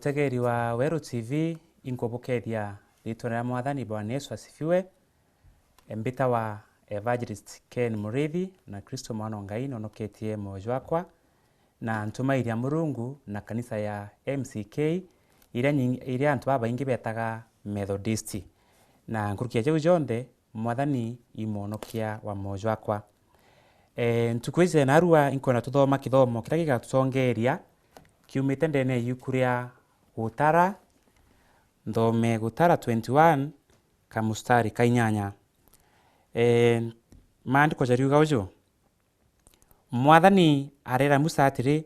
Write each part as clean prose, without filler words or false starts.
mutegeri wa Weru TV inkubukeria ritwa rĩa Mwathani Bwana Yesu asifiwe. Mbita wa Evangelist Ken Murithi na Kristo mwana Ngai nonoketie moyo wakwa na ntuma iria Murungu na kanisa ya MCK iria antu baingi betaga Methodist na nkurukia jau jonde Mwathani imonokia wa moyo wakwa. Ntukwize narua inkona tuthoma kithomo kiria gigatutongeria kiumite ndene yukuria Gutara ndome Gutara 21 kamustari kainyanya. Maandiko jariuga uju Mwathani arera Musa atiri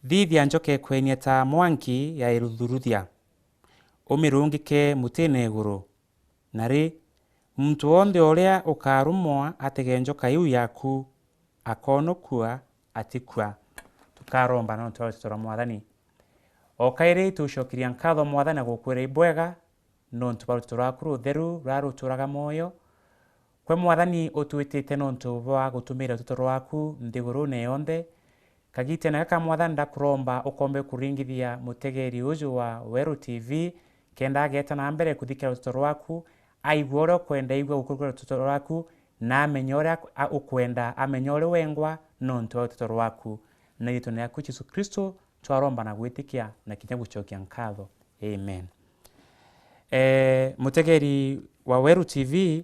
thithia njoke kwenia ta mwanki ya iruthuruthia umirungike mutine iguru nari muntu wonde uria ukarumwa atege njoka iu yaku akonokua atikua. Tukaromba no twatora Mwathani okaire tucokiria nkatho Mwathani gukwira ibwega no ntubarutura kuru theru raruturaga moyo kwe Mwathani utwitite no ntuba gutumira tutoro waku ndigurune yonde kagite na ka Mwathani ndakuromba ukombe kuringithia mutegeri uju wa Weru TV kenda geta na mbere kuthikira tutoro waku aigworo kwenda igwa gukurura tutoro waku na amenyora ukwenda amenyore wengwa no ntuba tutoro waku na yitone yaku Yesu Kristo twaromba na gwitikia na kinya gucokia nkatho. Amen. Mutegeri wa Weru TV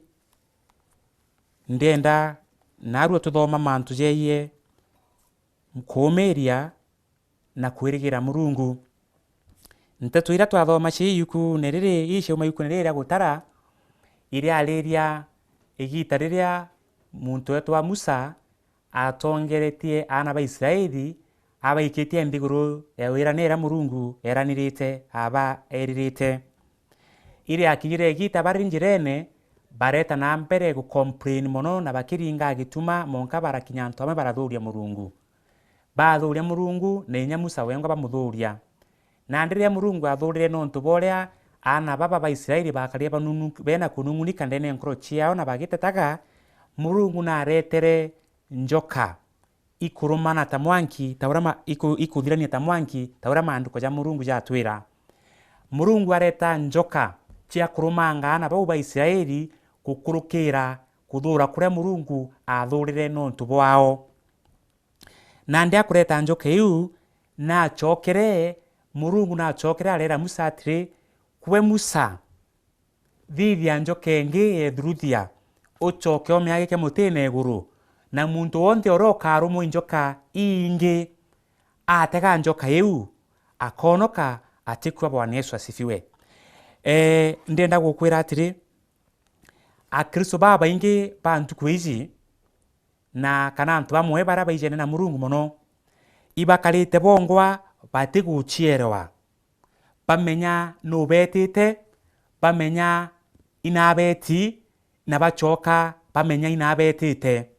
ndenda narua tuthoma mantu jeye mkumeria na kwirigira Murungu. Ntetu ira twathoma ciyuku nerire ishe umayuku nerire Gutara iria aliria igita riria muntu wetu wa Musa atongeretie ana ba Israeli abaikitie ndiguru ewiranira Murungu eranirite aba eririte iria akigire igita barinjirene bareta na mbere gu complain mono na bakiringa gituma monka barakinyanto ame barathuria Murungu bathuria Murungu nenya Musa wengo bamuthuria na ndiria Murungu athurire no ntuboria ana baba ba Israeli bakaria banunu bena kunungunika ndene nkoro ciao na bagitetaga Murungu na aretere njoka ikurumana ta mwanki taurama ikuthirania ta mwanki taura maandiko ja Murungu ja twira Murungu areta njoka cia kurumanga ana bau ba Israeli kukurukira kuthura kuria Murungu athurire no ntubo wao na ndia kureta njoka iu na chokere Murungu na chokere arera Musa atiri kwe Musa thithia njoka ingi ethuruthia ucoke omeagike mutine iguru na muntu wonde oroka arumu njoka ingi atega njoka iu akonoka atikwa. Bwana Yesu asifiwe. Ndenda gukwira atiri akristo baba ingi bantu kwizi na kana antu bamwe bara baijene na Murungu mono ibakarite bongwa batiguchierewa bamenya no betite bamenya inabeti na bachoka bamenya inabetite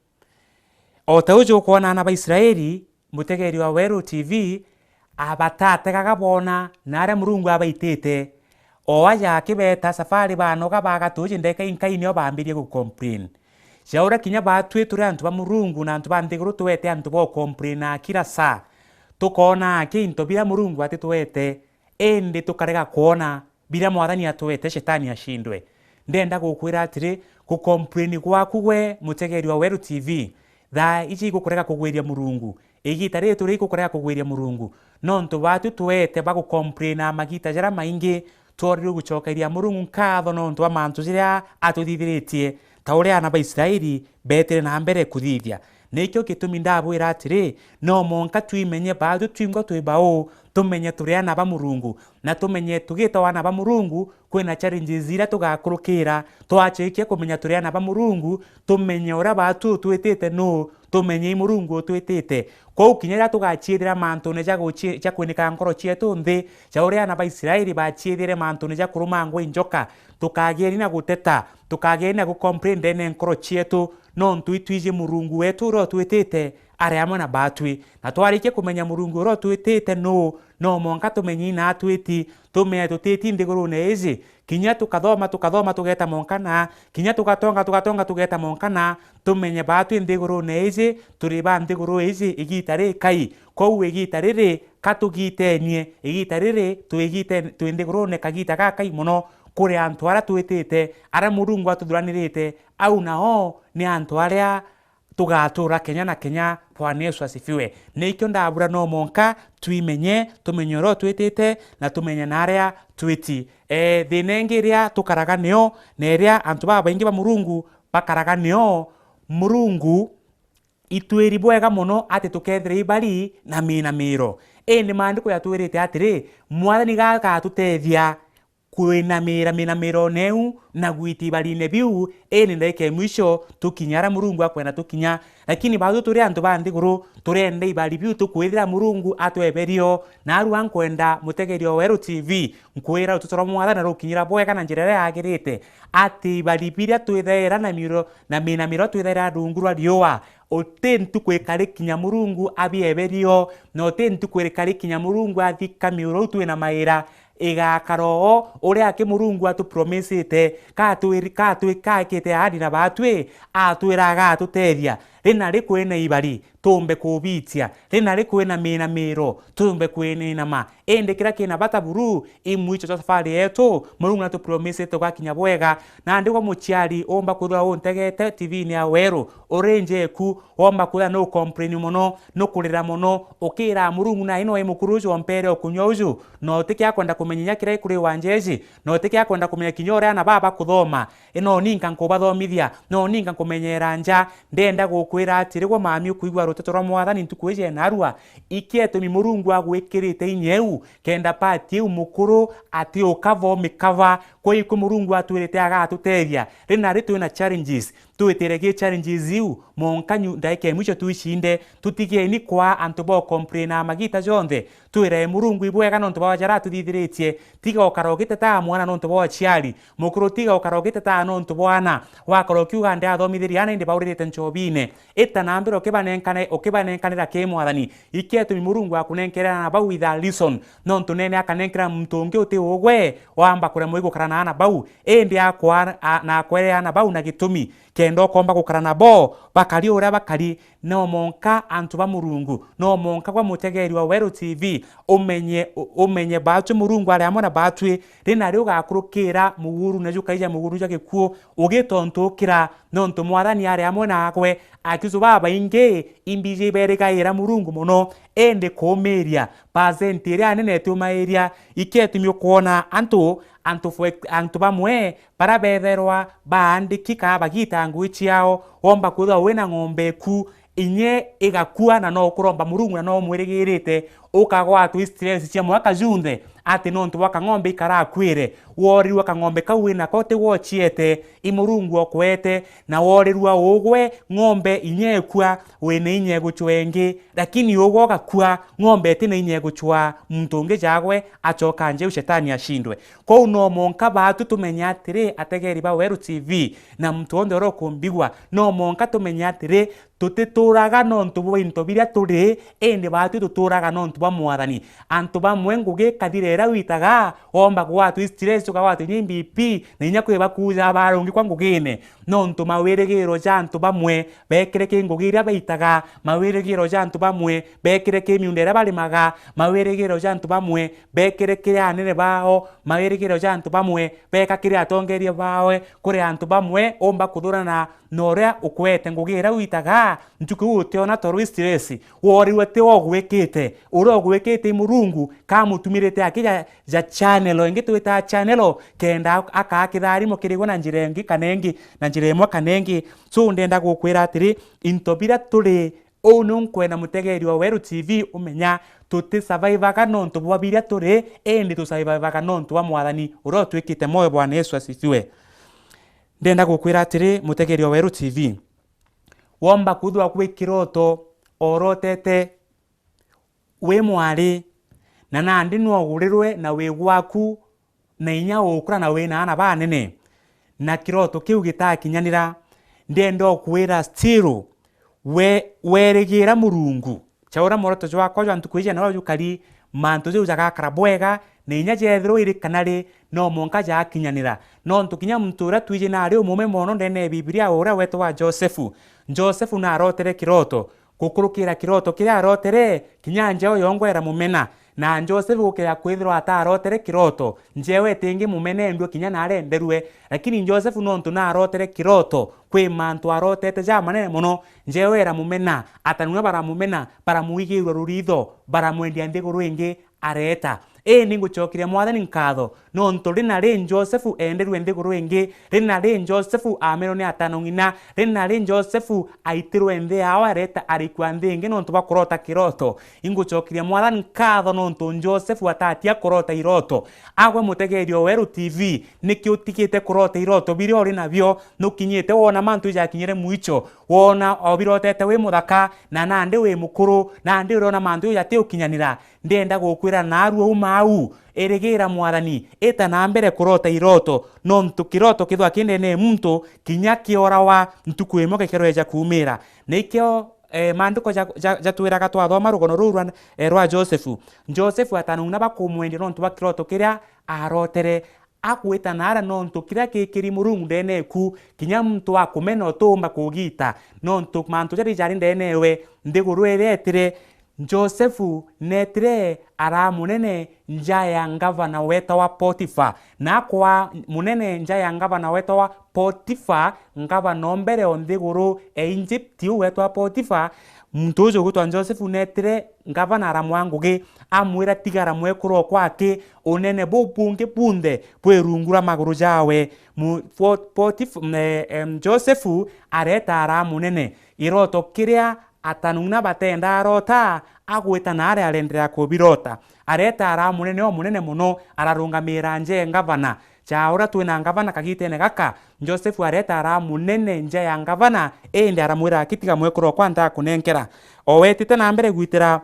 ota ujo kuona na ba Israeli mutegeri wa Weru TV abatatega bona nare Murungu abaitite owaja kibeta safari banoga bagatuje ndeka inkaini obambirie ku complain jaura kinya batwiture antu ba Murungu na antu bandiguru tuwete antu bo complain akira saa tukona kinto bila Murungu ati tuwete ende tukarega kuona bila Mwathani atuwete shetani ashindwe. Ndenda gukwira atiri ku complain gwaku we mutegeri wa Weru TV tha ichi gukurega kugwiria Murungu igita ritu ri gukurega kugwiria Murungu no ntu batu tuwete bagu complain amagita jara maingi toriru gucokeria Murungu nkatho no ntu amantu jiria atuthithiritie ta uria ana ba Israeli betere na mbere kuthithia nikyo gitumi ndabwira atiri no monka tuimenye badu twingo twibao tumenye turi ana ba Murungu na tumenye tugita wana ba Murungu kwina challenges ira tugakurukira twachikie kumenya turi ana ba Murungu tumenye ora batu twitite no tumenye Murungu twitite kwa ukinyira tugachiethira mantu ne ja kwinika nkoro cietu nthi ja uria ana ba Israeli bachiethire mantu ne ja kurumangwa injoka tukageri na guteta, tukageri na gucomplain ene nkoro cietu, no ntwitwije Murungu wetu ro twitite ariamo na batwi, na twarike kumenya Murungu ro twitite no monka tumenyi na twiti tumenye tutiti ndigurune izi kinya tukathoma tugeta monkana, kinya tugatonga tugeta monkana, tumenye batwi ndigurune izi turi ba ndiguru izi igita ri kai kou igita riri katugitenie igita riri tuigite twindigurune kagita gakai muno kuri antu aria twitite aria Murungu atuthuranirite au nao ni antu aria tugatura Kenya na Kenya. Bwana Yesu asifiwe. Nikyo ndabura no monka tuimenye tumenye ro twitite na tumenye naria twiti thina ingi iria tukaraga nio na iria antu baingi ba Murungu bakaraga nio. Murungu itwiri bwega muno ati tukethire ibari na minamiro. Ni maandiko yatwirite atiri Mwathani gagatutethia kwinamira minamiro neu na gwiti ibari-ine biu ni ndaike mwisho tukinyara Murungu akwenda tukinya. Lakini bado turi antu ba ndiguru turende ibari biu tukwithira Murungu atweberio na aru ankwenda mutegerio Weru TV nkwira tutoro Mwathani rukinyira bwega na njira ya agirite ati ibari biria twithera na minamiro twithera rungu rwa riua otentu kwikari kinya Murungu abieberio no otentu kwikari kinya Murungu athikamiro twina maira igakaro uria ki Murungu atupromisite kakite hadi na batwi atwiraga atutethia rina ri kwina ibari tumbe kubitia rina ri kwina minamiro tumbe kwinama ende kira kina bata buru imwicho cha safari yetu Murungu atupromisite twakinya bwega na ndiko muchiari omba kuthwa untegete TV ni ya Weru orange ku omba kuthwa no complain muno no kurira muno ukira Murungu na ino imukurujo mpere okunyauju no tikia kwenda kumenya kira ikuri wanjeji no tikia kwenda kumenya kinyore na baba kuthoma ino ninka nkubathomithia no ninka kumenyera nja ndenda gukwira atirigwo mami ukuigwa ruteto rwa Mwathani ntukwije narua ikieto mi Murungu agwikirite inyeu kenda pati umukuru ati ukavomikava kwa iko Murungu atwirite agatutethia rina ritu na challenges tuiterege challenges iu monkanyu ndaike mwisho tuishinde tutigie ni kwa antu bo complain magita jonde tuire Murungu ibwega nontu ba jara tuthithiritie tiga ukarogite ta mwana nontu bo chiari mukuru tiga ukarogite ta nontu bwana wakoro kiuga nda athomithiria ane ndi baurite nchobine eta nambiro okibanenkanira ke Mwathani ikietu mi Murungu akunenkera na bau with a reason nontu nene akanenkera mtungi uti ugwe wamba kure muigo karana na bau endi akwa na kwere ana bau na gitumi kendo komba gukarana bo bakari uria bakari no monka antu ba Murungu no monka kwa mutegeri wa Weru TV umenye batu Murungu ari amona batwi rina ri ugakurukira muguru na jukaija muguru jake kuo ugitontukira nontu Mwathani ari amona akwe akizu baba inge imbije bereka ira Murungu muno ende komeria percent ria nene tumairia iketumyo kuona antu bamwe barabetherwa baandikika bagita ngwichi yao omba kuthwa wina ng'ombe ku inye igakua na no kuromba Murungu na no mwirigirite ukagwa stress cia mwaka junthe ati nontu waka ng'ombe ikarakwire worirwa ka ng'ombe kawina kote wochiete Murungu okwete na worirwa ugwe ng'ombe inyekua wene inye guchwengi lakini ugwo gakua ng'ombe tine inye guchwa mtunge jagwe achoka nje ushetani ashindwe kwa no monka batu tumenya atire ategeri ba Weru TV na mtu onde ro kumbigwa no monka tumenya atire tutituraga nontu bo into biria turi ende batu tuturaga nontu ba Mwathani antu ba mwengu gikathirera witaga omba kwa tu stress ukawa tu BP na inya kwe bakuza barungi kwa ngugine nontu mawirigiro jantu bamwe bekireke ngugira baitaga mawirigiro jantu bamwe bekireke miundera bali maga mawirigiro jantu bamwe bekireke anene bao mawirigiro jantu bamwe bekakire atongeria bawe kuri antu bamwe omba kuthurana noria ukwete ngugira witaga ntuku utiona toru stress wori wete ogwekete urogwekete Murungu kamutumirite akija ja channel ingi twita channel kenda akakithari mukirigo na njirengi kanengi na njiremwa kanengi so ndenda gukwira atiri intobira turi onu nkwena mutegeri wa Weru TV umenya tuti survive kanontu bwa biria turi endi tu survive kanontu wa Mwathani urotwikite moyo. Bwana Yesu asifiwe. Ndenda gukwira atiri mutegeri wa Weru TV womba kuthwa kwikiroto orotete we mwari na nandi no gurirwe na we gwaku na inya ukura na wina ana banene na kiroto kiu gitakinyanira ndendo kwira still werigira Murungu chaura moroto jwako jwa ntukwije na yukari mantu je ujagakara bwega na inya jethiro iri kanari no monka jakinyanira no ntukinya mtura twije na ari umume mono ndene Biblia ora weto wa Joseph na arotere kiroto kukurukira kiroto kiria arotere kinyanje oyongwera mumena na Joseph gukira kwithirwa atarotere kiroto njewe tingi mumene ndio kinya na arenderwe lakini Joseph nontu na arotere kiroto kwi mantu arotete ja manene muno njewe era mumena atanuna bara mumena para muigirwa ruritho bara mwendia ndiguru ingi areta ninguchokiria mwathani nkatho nontu rina ri Joseph enderwe ndiguru ingi rina ri Joseph amero ni atano ngina rina ri Joseph aitirwe nthi yao areta arikwa nthi ingi nontu bakurota kiroto inguchokiria mwathani nkatho nontu Joseph atatia kurota iroto agwe mutegerio Weru TV nikio utikite kurota iroto biri ori nabyo nukinyite wona mantu yakinyire muicho wona obirotete we muthaka na nande we mukuru nande urona mantu yate ukinyanira ndenda gukwira naruo umau erigira mwathani eta na mbere kurota iroto nontu kiroto kithwa kindene muntu kinya kiorawa ntuku imo kekeroja kumira nikio manduko jatwiraga twathoma rugono ruru rwa Joseph atanuna bakumwendi nontu bakiroto kiria arotere akwita nara nontu kiria kikiri Murungu ndene ku kinya muntu akumena otumba kugita nontu mantu jari ndenewe ndiguru eretire Joseph netire ara munene njaya ngavana weta wa Potifa na kwa munene njaya ngavana weta wa Potifa ngavana mbere ondiguru Egypt weta wa Potifa mtujo gutwa Joseph netire ngavana ara mwangugi amwira tigara mwekuro kwake onene bobunge bunde bwerungura maguru jawe Potifa Joseph areta ara munene iroto kiria atanuna batenda arota agwita na ari arendera kubirota areta ara munene o munene muno ararungamira nje ngavana chaura twina ngavana kagitene gaka Joseph areta ara munene nje ya ngavana ende aramwira akitiga mwekuro kwanda kunenkera owetite na mbere gwitira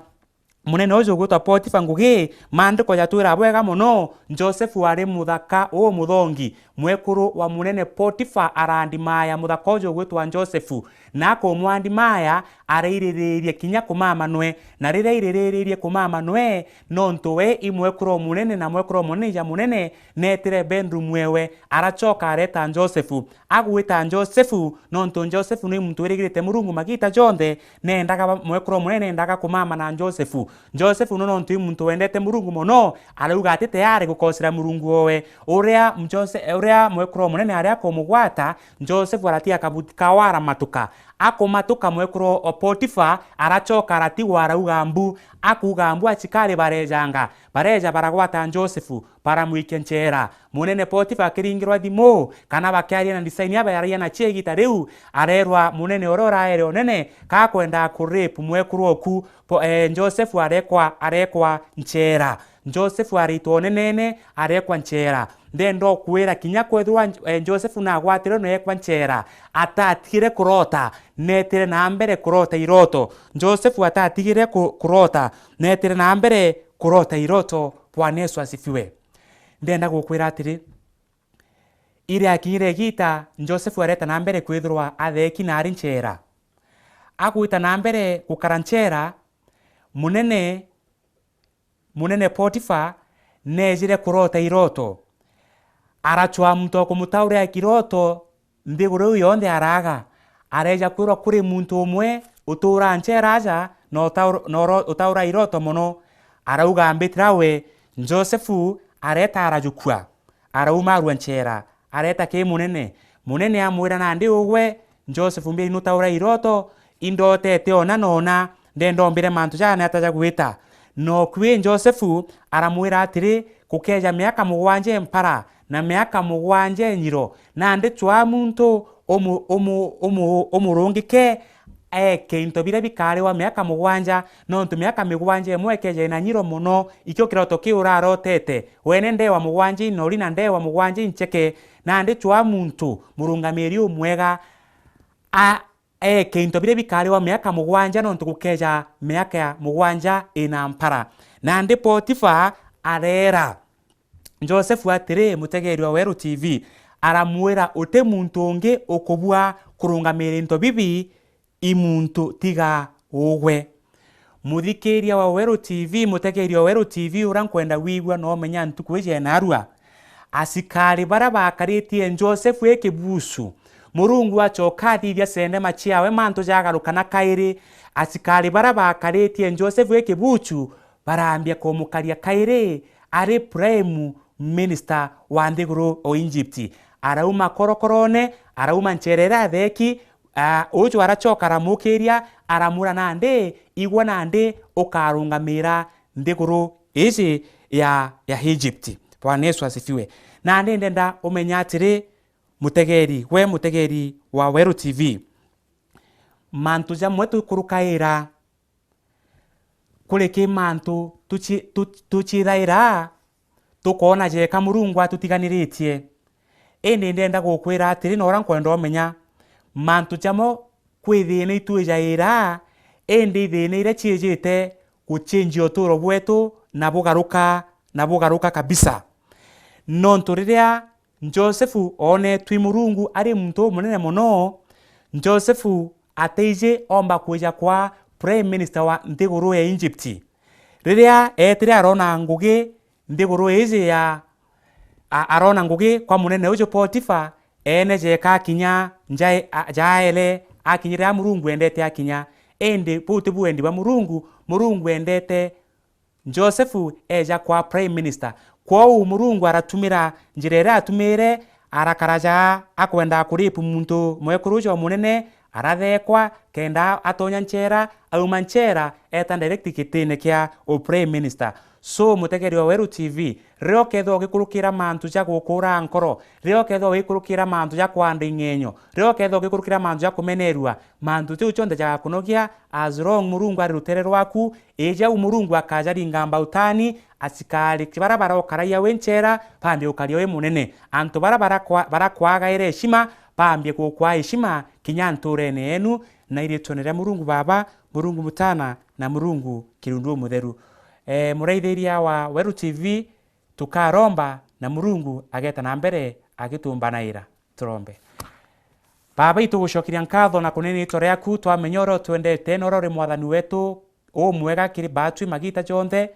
munene ojo gutwa Potifa ngugi mandiko yatwira bwega muno Joseph ari muthaka o muthongi mwekuru wa munene Potifa arandimaya muthaka ojo gutwa Joseph nako mwandimaya areiriririe kinya kumamanwe na rira iriririe kumamanwe nontu we imwekuru munene na mwekuru munene ya munene netire bedroom wewe arachoka areta Joseph agwita Joseph nontu Joseph ni muntu wirigirite Murungu magita jonde nendaga mwekuru munene ndaga kumama na Joseph nontu muntu wendete Murungu mono arauga ati tayari gukosira Murungu owe uria mwekuru munene aria komugwata Joseph aratia kabutika wara matuka akomatuka mwekuru Potifa arachoka aratigwa arauga mbu akuga mbu achikari bareja baragwata Joseph paramwike nchera munene Potifa akiringirwa thimo kana bakiaria na design yaba yaria na chegita riu arerwa munene orora ere onene kakwenda kurip mwekuru oku Joseph arekwa nchera Joseph arito nenene arekwa nchera ndendo kwira kinya kwethwa Joseph na gwatire no yekwa nchera atatire kurota netire na mbere kurota iroto Joseph atatigire kurota netire na mbere kurota iroto Bwana Yesu asifiwe ndenda gukwira atiri ire akire gita Joseph areta na mbere kwithirwa atheki na ari nchera agwita na mbere gukaranchera munene Potifa nejire kurota iroto arachwa mtu kumutaure kiroto ndiguru yonde araga areja kwirwa kuri muntu umwe utura nchera aja no utaura iroto mono arauga ambitirawe Joseph areta arajukua arauma ruanchera areta ke munene amwira na ndi ugwe Joseph mbi nutaura iroto indotete ona nona ndendo mbire mantu jana ataja gwita no kwi Joseph aramwira atiri kukeja miaka mugwanje mpara na miaka mugwanje nyiro na ndi twa muntu omurungike kintu bire bikare wa miaka mugwanja nontu miaka migwanje mwekeje na nyiro muno ikyo kiroto kiura rotete wene nde wa mugwanje nori na nde wa mugwanje ncheke na ndi twa muntu murungamiri umwega kintu bire bikare wa miaka mugwanja nontu gukeja miaka mugwanja ina mpara na ndi Potifa arera Joseph atire mutegeri wa Weru TV aramwira ute muntu ungi ukubua kurungamira into bibi imuntu tiga ugwe. Muthikiria wa Weru TV, mutegeri wa Weru TV urankwenda wigwa no menya ntuku ije narua. Asikari bara bakaritie Joseph ekibusu. Murungu achokathithia senema ciawe mantu jagarukana kairi. Asikari bara bakaritie Joseph ekibuchu barambia kumukaria kairi ari prime minister wa ndiguru o Egypt. Arauma korokorone, arauma ncherera theki, uju arachoka aramukiria, aramura nande, igwa nande ukarungamira ndiguru ici ya Egypt. Bwana Yesu asifiwe. Nande ndenda umenya atiri mutegeri, we mutegeri wa Weru TV. Mantu jamwe tukurukaira kureke mantu tuchiraira tukona jeka Murungu atutiganiritie. Ende ndenda gukwira atiri nora nkwenda umenya mantu jamo kwithina itujaira ende ithina ire chiejete guchange uturo bwetu na bugaruka kabisa. Nontu riria Joseph one twi Murungu ari muntu munene muno, Joseph ateije omba kuja kwa prime minister wa ndiguru ya Egypt. Riria etire arona ngugi ndiguru ije ya arona ngugi kwa munene ujo Potifa, ene jeka kinya jaele akinyira Murungu endete akinya ende puti buendi ba Murungu endete Joseph eja kwa prime minister. Kwa Murungu aratumira njirera atumire arakaraja akwenda kuripu muntu mwekurujo munene arathekwa kenda atonya nchera au manchera eta direct kitene kia o prime minister. So mutegeri wa Weru TV reo ketho gikurukira mantu ja gukura nkoro, reo ketho gikurukira mantu ja kwanda ingenyo, reo ketho gikurukira mantu ja kumenerua, mantu tiu chonde ja kunogia as long Murungu ari ruterero waku eja Murungu akaja ringamba utani asikali kibarabara okaraya wenchera pambe okario we munene antu barabara kwaga ire heshima pambye kwa heshima kinyanturene enu na ile tonera Murungu Baba, Murungu Mutana na Murungu Kirundu Mutheru. Muraithiria wa Weru TV tukaromba na Murungu ageta na mbere agitumbanaira. Turombe. Baba itu gushokiria nkatho na kunini itore yaku twamenyoro twendete norore mwathani wetu o mwega kiri batu magita jonde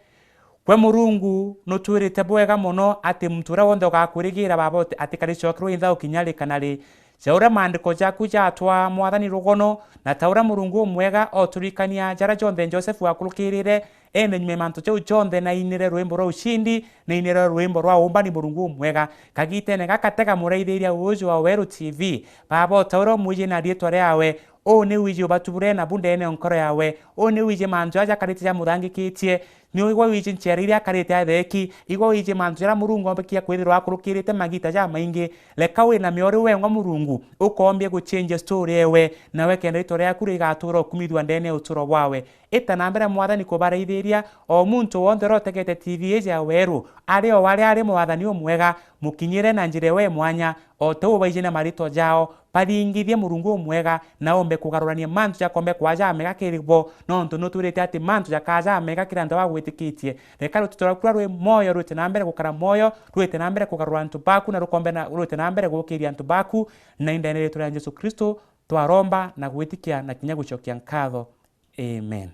kwe Murungu no twirite bwega muno ati mtura wonde ugakwirigira baba ati karichokirwo intha ukinyari kanari jaura mandiko jaku jatwa mwathani rugono na taura Murungu mwega oturikania jara jonde Joseph akulukirire ene nyime mantu cheu jonde na inire rwimbo rwa ushindi na inire rwimbo rwa umbani Murungu mwega kagitene gakatega muraithiria uju wa Weru TV baba taura muje na rietwa ryawe o ne wije batubure na bunde ene onkoro yawe o ne wije manju aja karite ya muthangikitie ni igwa wije ncheriria karite ya theki igwa wije manju ya Murungu ombekia kwithirwa akurukirite magita ja maingi leka we na miori we ngwa Murungu ukombie go change story ewe na we kenda itore yaku rigatura kumithwa ndene uturo wawe ita na mbere mwathani kubaraithiria o muntu wonde rotegete TV ya Weru ari o wale ari mwathani omwega mukinyire na njire we mwanya o to baije na marito jao paringithie Murungu mwega na ombe kugarurania mantu ja kombe kwaja mega kiribo no ntu nuturite ati mantu ja kaja mega kiranda wa gwitikitie reka rututora kura moyo rute na mbere gukara moyo rute na mbere kugarura ntu baku na rukombe na rute na mbere gukiria ntu baku na indene letu ya Yesu Kristo twaromba na gwitikia na kinya gucokia nkatho. Amen.